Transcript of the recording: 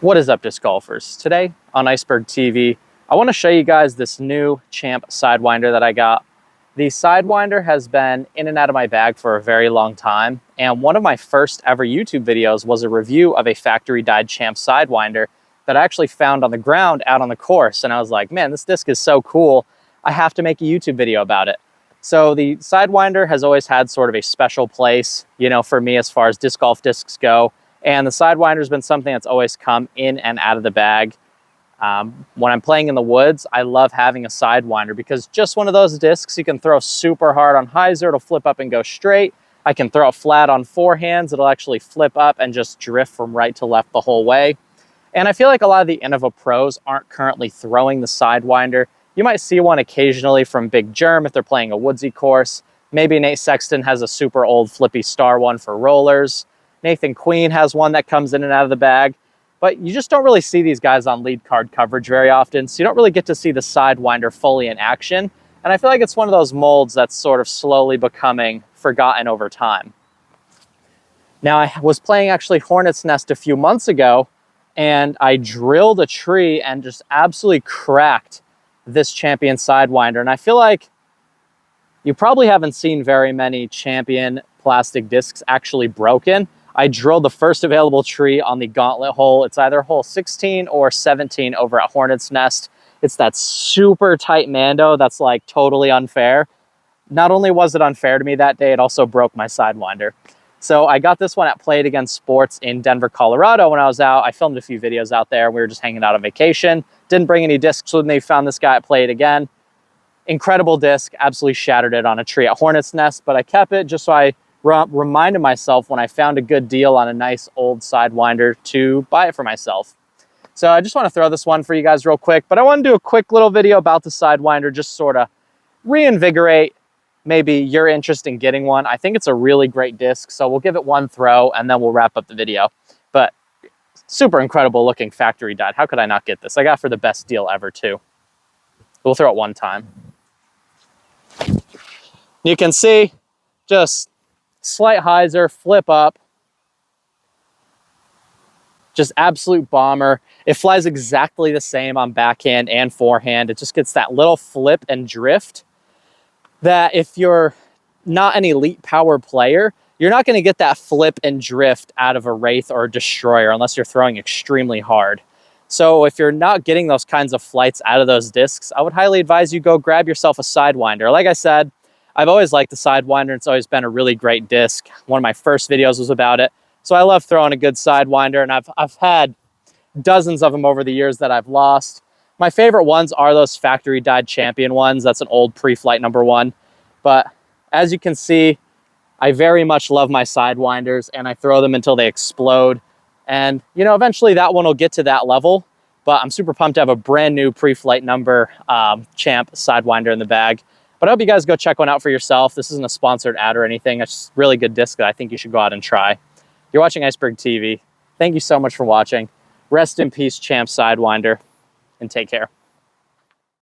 What is up, disc golfers? Today on Iceberg TV, I want to show you guys this new Champ Sidewinder that I got. The Sidewinder has been in and out of my bag for a very long time, and one of my first ever YouTube videos was a review of a factory dyed Champ Sidewinder that I actually found on the ground out on the course, and I was like, man, this disc is so cool, I have to make a YouTube video about it. So the Sidewinder has always had sort of a special place, for me as far as disc golf discs go. And the Sidewinder has been something that's always come in and out of the bag. When I'm playing in the woods, I love having a Sidewinder because just one of those discs you can throw super hard on hyzer, it'll flip up and go straight. I can throw it flat on forehands, it'll actually flip up and just drift from right to left the whole way. And I feel like a lot of the Innova pros aren't currently throwing the Sidewinder. You might see one occasionally from Big Germ if they're playing a woodsy course. Maybe Nate Sexton has a super old Flippy Star one for rollers. Nathan Queen has one that comes in and out of the bag, but you just don't really see these guys on lead card coverage very often, so you don't really get to see the Sidewinder fully in action, and I feel like it's one of those molds that's sort of slowly becoming forgotten over time. Now, I was playing actually Hornet's Nest a few months ago, and I drilled a tree and just absolutely cracked this Champion Sidewinder, and I feel like you probably haven't seen very many Champion plastic discs actually broken. I drilled the first available tree on the gauntlet hole. It's either hole 16 or 17 over at Hornet's Nest. It's that super tight Mando that's like totally unfair. Not only was it unfair to me that day, it also broke my Sidewinder. So I got this one at Play It Again Sports in Denver, Colorado when I was out. I filmed a few videos out there. We were just hanging out on vacation. Didn't bring any discs with me. Found this guy at Play It Again. Incredible disc. Absolutely shattered it on a tree at Hornet's Nest, but I kept it just so I reminded myself when I found a good deal on a nice old Sidewinder to buy it for myself. So I just want to throw this one for you guys real quick, but I want to do a quick little video about the Sidewinder, just sort of reinvigorate maybe your interest in getting one. I think it's a really great disc, so we'll give it one throw and then we'll wrap up the video. But super incredible looking factory dyed. How could I not get this? I got it for the best deal ever too. We'll throw it one time. You can see just slight hyzer, flip up, just absolute bomber. It flies exactly the same on backhand and forehand. It just gets that little flip and drift that if you're not an elite power player, you're not going to get that flip and drift out of a Wraith or a Destroyer unless you're throwing extremely hard. So if you're not getting those kinds of flights out of those discs, I would highly advise you go grab yourself a Sidewinder. Like I said, I've always liked the Sidewinder. It's always been a really great disc. One of my first videos was about it. So I love throwing a good Sidewinder, and I've had dozens of them over the years that I've lost. My favorite ones are those factory dyed Champion ones. That's an old pre-flight #1. But as you can see, I very much love my Sidewinders, and I throw them until they explode. And, eventually that one will get to that level. But I'm super pumped to have a brand new pre-flight number Champ Sidewinder in the bag. But I hope you guys go check one out for yourself. This isn't a sponsored ad or anything. It's just a really good disc that I think you should go out and try. You're watching Iceberg TV. Thank you so much for watching. Rest in peace, Champ Sidewinder, and take care.